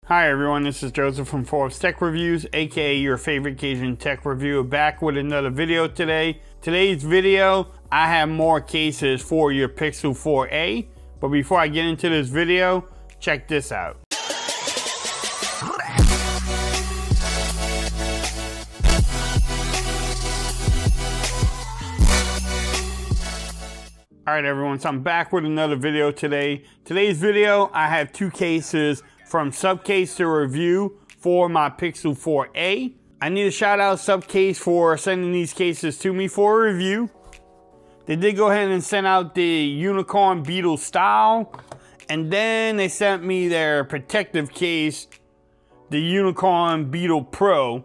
Hi everyone, this is Joseph from Forbes Tech Reviews, aka your favorite Cajun tech reviewer, back with another video today. Today's video, I have more cases for your Pixel 4a, but before I get into this video, check this out. Alright everyone, so I'm back with another video today. Today's video, I have two cases from Supcase to review for my Pixel 4a. I need to shout out Supcase for sending these cases to me for a review. They did go ahead and send out the unicorn beetle style, and then they sent me their protective case, the unicorn Beetle Pro.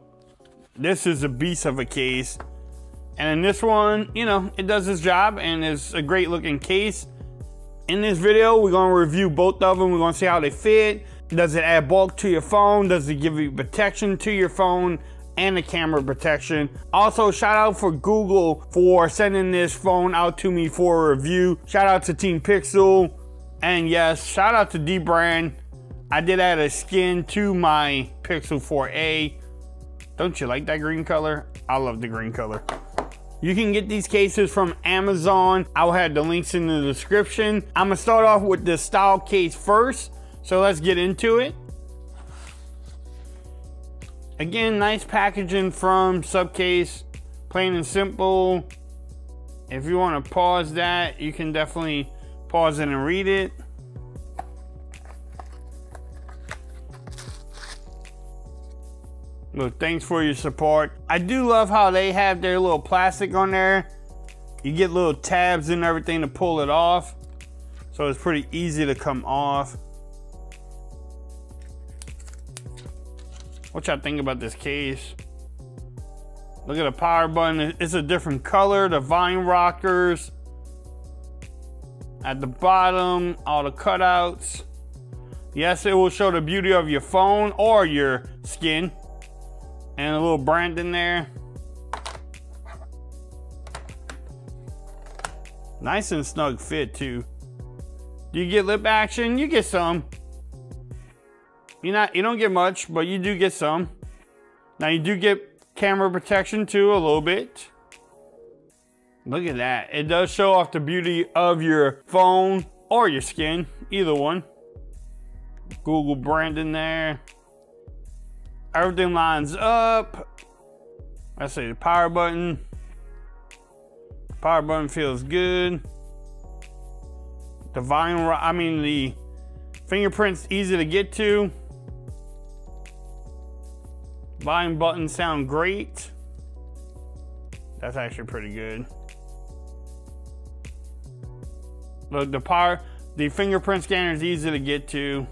This is a beast of a case. And in this one, you know, it does its job and it's a great looking case. In this video, we're gonna review both of them. We're gonna see how they fit. Does it add bulk to your phone? Does it give you protection to your phone and the camera protection? Also, shout out for Google for sending this phone out to me for a review. Shout out to Team Pixel. And yes, shout out to D-Brand. I did add a skin to my Pixel 4a. Don't you like that green color? I love the green color. You can get these cases from Amazon. I'll have the links in the description. I'm gonna start off with the style case first. So let's get into it. Again, nice packaging from Supcase, plain and simple. If you want to pause that, you can definitely pause it and read it. Look, thanks for your support. I do love how they have their little plastic on there. You get little tabs and everything to pull it off. So it's pretty easy to come off. What y'all think about this case? Look at the power button. It's a different color. The volume rockers. At the bottom, all the cutouts. Yes, it will show the beauty of your phone or your skin. And a little brand in there. Nice and snug fit too. Do you get lip action? You get some. You don't get much, but you do get some. Now you do get camera protection too, a little bit. Look at that. It does show off the beauty of your phone or your skin, either one. Google brand in there. Everything lines up. Let's see, the power button. Power button feels good. The volume, the fingerprint's easy to get to. Volume buttons sound great. That's actually pretty good. Look, the fingerprint scanner is easy to get to.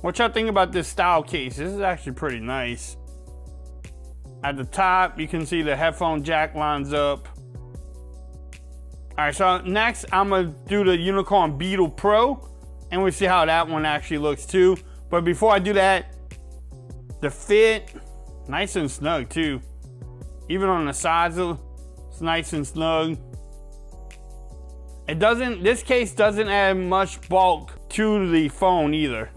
What y'all think about this style case? This is actually pretty nice. At the top, you can see the headphone jack lines up. All right, so next I'm gonna do the unicorn Beetle Pro, and we'll see how that one actually looks too. But before I do that, the fit, nice and snug too. Even on the sides, it's nice and snug. This case doesn't add much bulk to the phone either.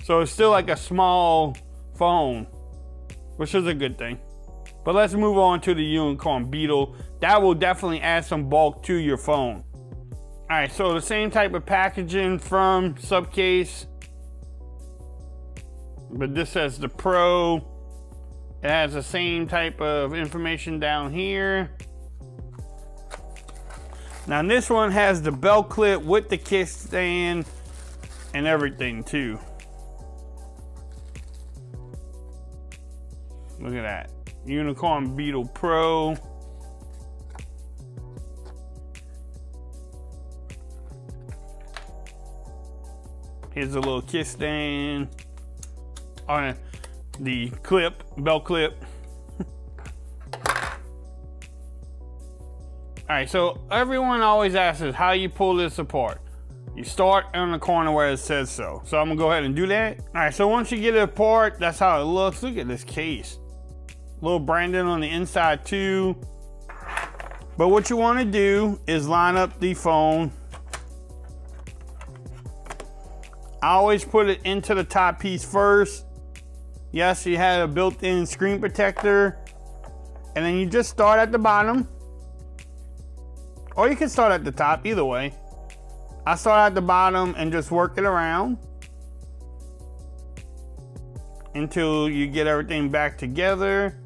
So it's still like a small phone, which is a good thing. But let's move on to the unicorn Beetle. That will definitely add some bulk to your phone. All right, so the same type of packaging from Supcase, but this says the Pro. It has the same type of information down here. Now this one has the belt clip with the kickstand and everything too. Look at that. Unicorn Beetle Pro. Here's a little kickstand on the clip, belt clip. Alright, so everyone always asks us how you pull this apart. You start on the corner where it says so. So I'm gonna go ahead and do that. Alright, so once you get it apart, that's how it looks. Look at this case. Little branding on the inside too. But what you want to do is line up the phone I always put it into the top piece first. Yes, you had a built-in screen protector. And then you just start at the bottom. Or you can start at the top, either way. I start at the bottom and just work it around until you get everything back together.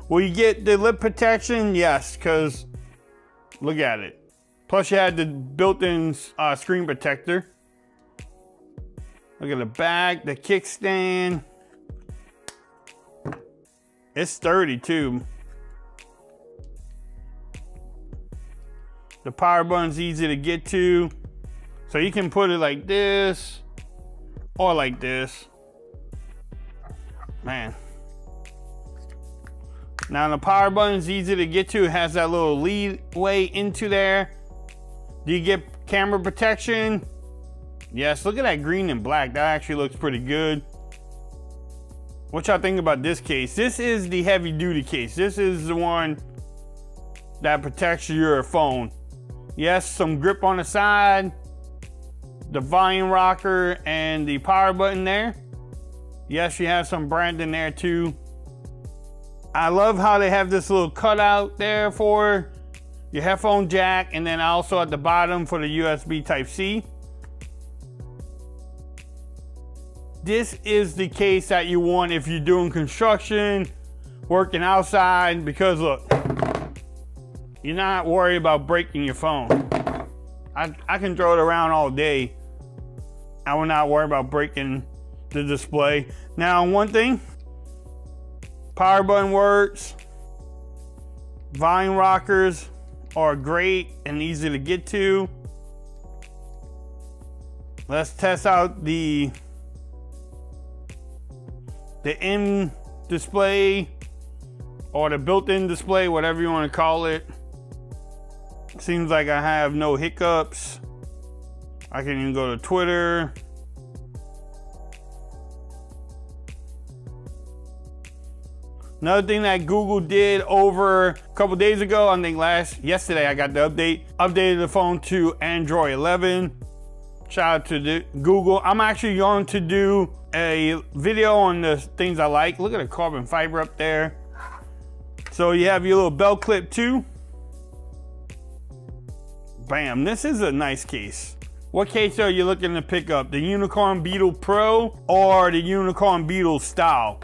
Will you get the lip protection? Yes, because look at it. Plus you had the built-in screen protector. Look at the back, the kickstand. It's sturdy too. The power button's easy to get to. So you can put it like this or like this. Man. Now the power button's easy to get to. It has that little leadway into there. Do you get camera protection? Yes, look at that green and black. That actually looks pretty good. What y'all think about this case? This is the heavy duty case. This is the one that protects your phone. Yes, some grip on the side, the volume rocker, and the power button there. Yes, you have some branding there too. I love how they have this little cutout there for your headphone jack, and then also at the bottom for the USB Type-C. This is the case that you want if you're doing construction, working outside, because look, you're not worried about breaking your phone. I can throw it around all day. I will not worry about breaking the display. Now, one thing, power button works, volume rockers are great and easy to get to. Let's test out the in display or the built-in display, whatever you want to call it. Seems like I have no hiccups. I can even go to Twitter. Another thing that Google did over a couple days ago, I think yesterday I got the update. Updated the phone to Android 11. Shout out to Google. I'm actually going to do a video on the things I like. Look at the carbon fiber up there. So you have your little belt clip too. Bam, this is a nice case. What case are you looking to pick up? The Unicorn Beetle Pro or the Unicorn Beetle Style?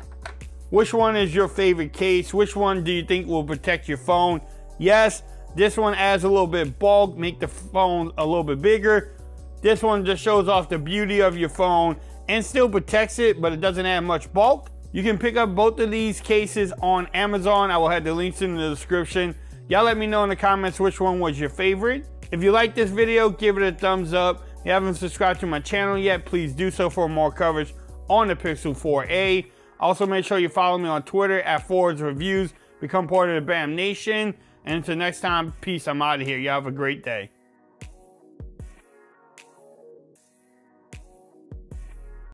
Which one is your favorite case? Which one do you think will protect your phone? Yes, this one adds a little bit of bulk, make the phone a little bit bigger. This one just shows off the beauty of your phone and still protects it, but it doesn't add much bulk. You can pick up both of these cases on Amazon. I will have the links in the description. Y'all let me know in the comments which one was your favorite. If you like this video, give it a thumbs up. If you haven't subscribed to my channel yet, please do so for more coverage on the Pixel 4a. Also, make sure you follow me on Twitter at @ForwardsReviews. Become part of the BAM Nation. And until next time, peace. I'm out of here. Y'all have a great day.